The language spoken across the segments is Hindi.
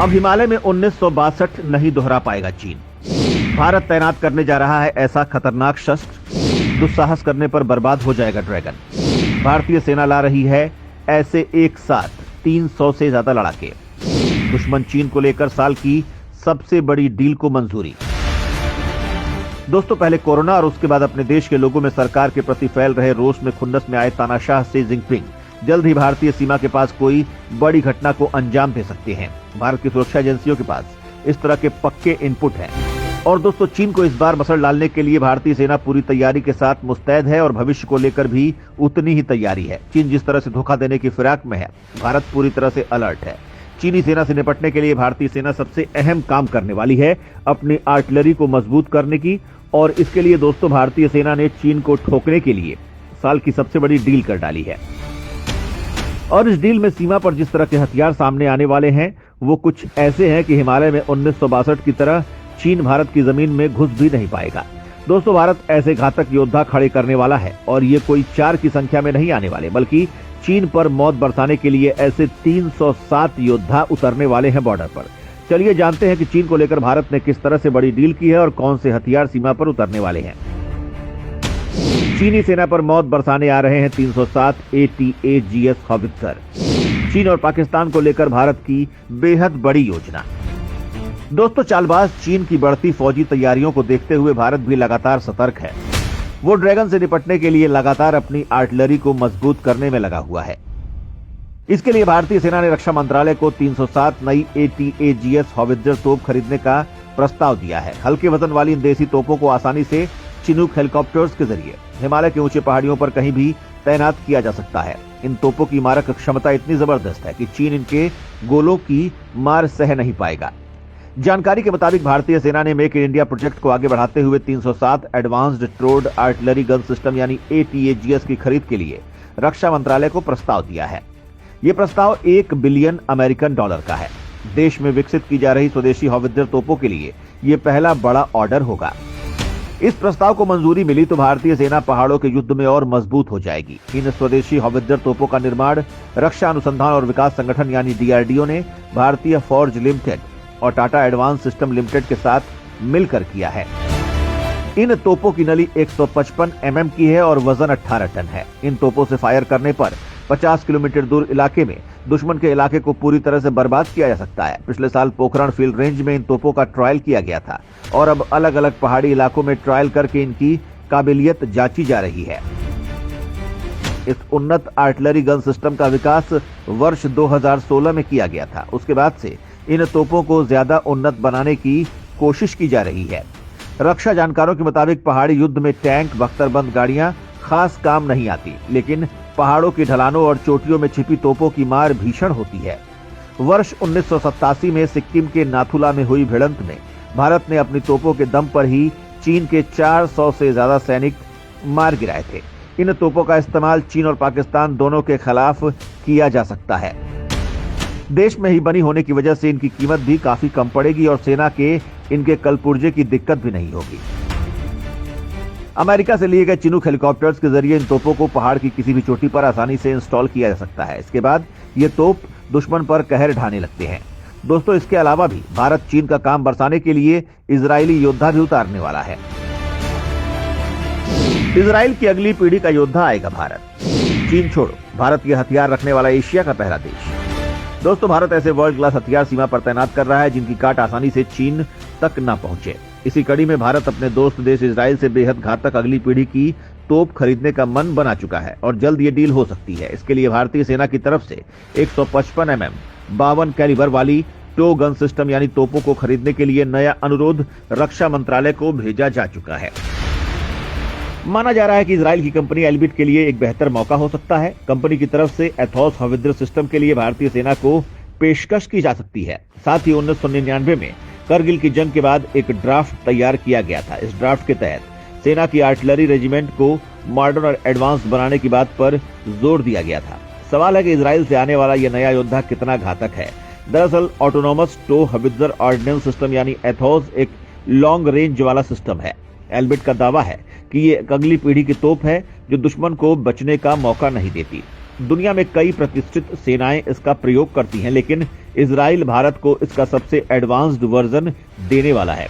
अब हिमालय में 1962 नहीं दोहरा पाएगा चीन। भारत तैनात करने जा रहा है ऐसा खतरनाक शस्त्र, दुस्साहस करने पर बर्बाद हो जाएगा ड्रैगन। भारतीय सेना ला रही है ऐसे एक साथ 300 से ज्यादा लड़ाके। दुश्मन चीन को लेकर साल की सबसे बड़ी डील को मंजूरी। दोस्तों, पहले कोरोना और उसके बाद अपने देश के लोगों में सरकार के प्रति फैल रहे रोष में खुन्नस में आए तानाशाह शी जिनपिंग जल्द ही भारतीय सीमा के पास कोई बड़ी घटना को अंजाम दे सकते हैं। भारत की सुरक्षा एजेंसियों के पास इस तरह के पक्के इनपुट हैं। और दोस्तों, चीन को इस बार मसल डालने के लिए भारतीय सेना पूरी तैयारी के साथ मुस्तैद है और भविष्य को लेकर भी उतनी ही तैयारी है। चीन जिस तरह से धोखा देने की फिराक में है, भारत पूरी तरह से अलर्ट है। चीनी सेना से निपटने के लिए भारतीय सेना सबसे अहम काम करने वाली है अपनी आर्टिलरी को मजबूत करने की। और इसके लिए दोस्तों, भारतीय सेना ने चीन को ठोकने के लिए साल की सबसे बड़ी डील कर डाली है। और इस डील में सीमा पर जिस तरह के हथियार सामने आने वाले हैं वो कुछ ऐसे हैं कि हिमालय में 1962 की तरह चीन भारत की जमीन में घुस भी नहीं पाएगा। दोस्तों, भारत ऐसे घातक योद्धा खड़े करने वाला है और ये कोई 4 की संख्या में नहीं आने वाले, बल्कि चीन पर मौत बरसाने के लिए ऐसे 307 योद्धा उतरने वाले हैं बॉर्डर पर। चलिए जानते हैं कि चीन को लेकर भारत ने किस तरह से बड़ी डील की है और कौन से हथियार सीमा पर उतरने वाले हैं। चीनी सेना पर मौत बरसाने आ रहे हैं 307 ATAGS हॉवित्जर। चीन और पाकिस्तान को लेकर भारत की बेहद बड़ी योजना। दोस्तों, चालबाज चीन की बढ़ती फौजी तैयारियों को देखते हुए भारत भी लगातार सतर्क है। वो ड्रैगन से निपटने के लिए लगातार अपनी आर्टिलरी को मजबूत करने में लगा हुआ है। इसके लिए भारतीय सेना ने रक्षा मंत्रालय को 307 नई ATAGS हॉवित्जर तोप खरीदने का प्रस्ताव दिया है। हल्के वजन वाली इन देसी तोपों को आसानी से चिनूक हेलीकॉप्टर्स के जरिए हिमालय के ऊंचे पहाड़ियों पर कहीं भी तैनात किया जा सकता है। इन तोपों की मारक क्षमता इतनी जबरदस्त है कि चीन इनके गोलों की मार सह नहीं पाएगा। जानकारी के मुताबिक भारतीय सेना ने मेक इन इंडिया प्रोजेक्ट को आगे बढ़ाते हुए 307 एडवांस्ड ट्रोड आर्टिलरी गन सिस्टम यानी ATAGS की खरीद के लिए रक्षा मंत्रालय को प्रस्ताव दिया है। यह प्रस्ताव $1 बिलियन अमेरिकन का है। देश में विकसित की जा रही स्वदेशी हॉवित्जर तोपों के लिए यह पहला बड़ा ऑर्डर होगा। इस प्रस्ताव को मंजूरी मिली तो भारतीय सेना पहाड़ों के युद्ध में और मजबूत हो जाएगी। इन स्वदेशी हॉवित्जर तोपों का निर्माण रक्षा अनुसंधान और विकास संगठन यानी DRDO ने भारतीय फॉर्ज लिमिटेड और टाटा एडवांस सिस्टम लिमिटेड के साथ मिलकर किया है। इन तोपों की नली 155 mm की है और वजन 18 टन है। इन तोपों से फायर करने पर 50 किलोमीटर दूर इलाके में दुश्मन के इलाके को पूरी तरह से बर्बाद किया जा सकता है। पिछले साल पोखरण फील्ड रेंज में इन तोपों का ट्रायल किया गया था और अब अलग अलग पहाड़ी इलाकों में ट्रायल करके इनकी काबिलियत जांची जा रही है। इस उन्नत आर्टिलरी गन सिस्टम का विकास वर्ष 2016 में किया गया था। उसके बाद से इन तोपों को ज्यादा उन्नत बनाने की कोशिश की जा रही है। रक्षा जानकारों के मुताबिक पहाड़ी युद्ध में टैंक, बख्तरबंद गाड़ियां खास काम नहीं आती, लेकिन पहाड़ों की ढलानों और चोटियों में छिपी तोपों की मार भीषण होती है। वर्ष 1987 में सिक्किम के नाथुला में हुई भिड़ंत में भारत ने अपनी तोपों के दम पर ही चीन के 400 से ज्यादा सैनिक मार गिराए थे। इन तोपों का इस्तेमाल चीन और पाकिस्तान दोनों के खिलाफ किया जा सकता है। देश में ही बनी होने की वजह से इनकी कीमत भी काफी कम पड़ेगी और सेना के इनके कलपुर्जे की दिक्कत भी नहीं होगी। अमेरिका से लिए गए चिनूक हेलीकॉप्टर्स के जरिए इन तोपों को पहाड़ की किसी भी चोटी पर आसानी से इंस्टॉल किया जा सकता है। इसके बाद ये तोप दुश्मन पर कहर ढाने लगते हैं। दोस्तों, इसके अलावा भी भारत चीन का काम बरसाने के लिए इजरायली योद्धा भी उतारने वाला है। इजराइल की अगली पीढ़ी का योद्धा आएगा भारत। चीन छोड़ो, भारत के हथियार रखने वाला एशिया का पहला देश। दोस्तों, भारत ऐसे वर्ल्ड क्लास हथियार सीमा पर तैनात कर रहा है जिनकी काट आसानी से चीन तक न पहुंचे। इसी कड़ी में भारत अपने दोस्त देश इजराइल से बेहद घातक अगली पीढ़ी की तोप खरीदने का मन बना चुका है और जल्द ये डील हो सकती है। इसके लिए भारतीय सेना की तरफ से 155 mm 52 कैलिबर वाली टो गन सिस्टम यानी तोपों को खरीदने के लिए नया अनुरोध रक्षा मंत्रालय को भेजा जा चुका है। माना जा रहा है कि इजराइल की कंपनी एल्बिट के लिए एक बेहतर मौका हो सकता है। कंपनी की तरफ से एथोस हॉवित्जर सिस्टम के लिए भारतीय सेना को पेशकश की जा सकती है। साथ ही 1999 में करगिल की जंग के बाद एक ड्राफ्ट तैयार किया गया था। इस ड्राफ्ट के तहत सेना की आर्टिलरी रेजिमेंट को मॉडर्न और एडवांस बनाने की बात पर जोर दिया गया था। सवाल है कि इजराइल से आने वाला यह नया योद्धा कितना घातक है। दरअसल autonomous tow howitzer ordnance system यानी एथोस एक लॉन्ग रेंज वाला सिस्टम है। एल्बिट का दावा है कि ये एक अगली पीढ़ी की तोप है जो दुश्मन को बचने का मौका नहीं देती। दुनिया में कई प्रतिष्ठित सेनाएं इसका प्रयोग करती हैं, लेकिन इजराइल भारत को इसका सबसे एडवांस्ड वर्जन देने वाला है।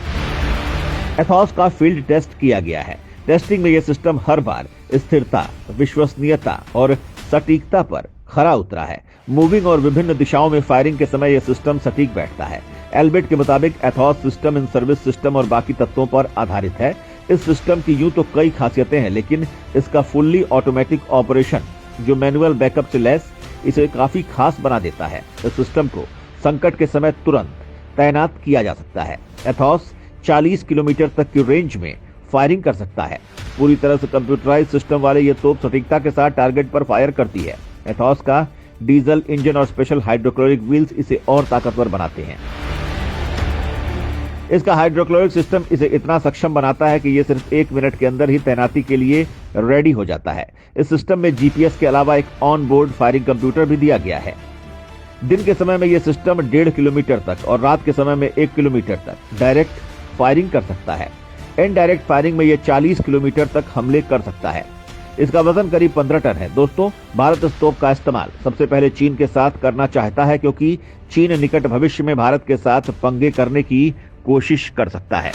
एथॉस का फील्ड टेस्ट किया गया है। टेस्टिंग में यह सिस्टम हर बार स्थिरता, विश्वसनीयता और सटीकता पर खरा उतरा है। मूविंग और विभिन्न दिशाओं में फायरिंग के समय यह सिस्टम सटीक बैठता है। एल्बिट के मुताबिक Ethos system in service system और बाकी तत्वों पर आधारित है। इस सिस्टम की यूं तो कई खासियतें हैं, लेकिन इसका फुल्ली ऑटोमेटिक ऑपरेशन जो मैनुअल बैकअप से लैस इसे काफी खास बना देता है। इस सिस्टम को संकट के समय तुरंत तैनात किया जा सकता है। एथॉस 40 किलोमीटर तक की रेंज में फायरिंग कर सकता है। पूरी तरह से कंप्यूटराइज सिस्टम वाले ये तोप सटीकता के साथ टारगेट पर फायर करती है। एथॉस का डीजल इंजन और स्पेशल हाइड्रोक्लोरिक व्हील्स इसे और ताकतवर बनाते हैं। इसका हाइड्रोक्लोरिक सिस्टम इसे इतना सक्षम बनाता है कि यह सिर्फ 1 मिनट के अंदर ही तैनाती के लिए रेडी हो जाता है। इस सिस्टम में जीपीएस के अलावा एक ऑन बोर्ड फायरिंग कंप्यूटर भी दिया गया है। दिन के समय में यह सिस्टम 1.5 किलोमीटर तक और रात के समय में 1 किलोमीटर तक डायरेक्ट फायरिंग कर सकता है। इनडायरेक्ट फायरिंग में यह 40 किलोमीटर तक हमले कर सकता है। इसका वजन करीब 15 टन है। दोस्तों, भारत इस तोप का इस्तेमाल सबसे पहले चीन के साथ करना चाहता है, क्योंकि चीन निकट भविष्य में भारत के साथ पंगे करने की कोशिश कर सकता है।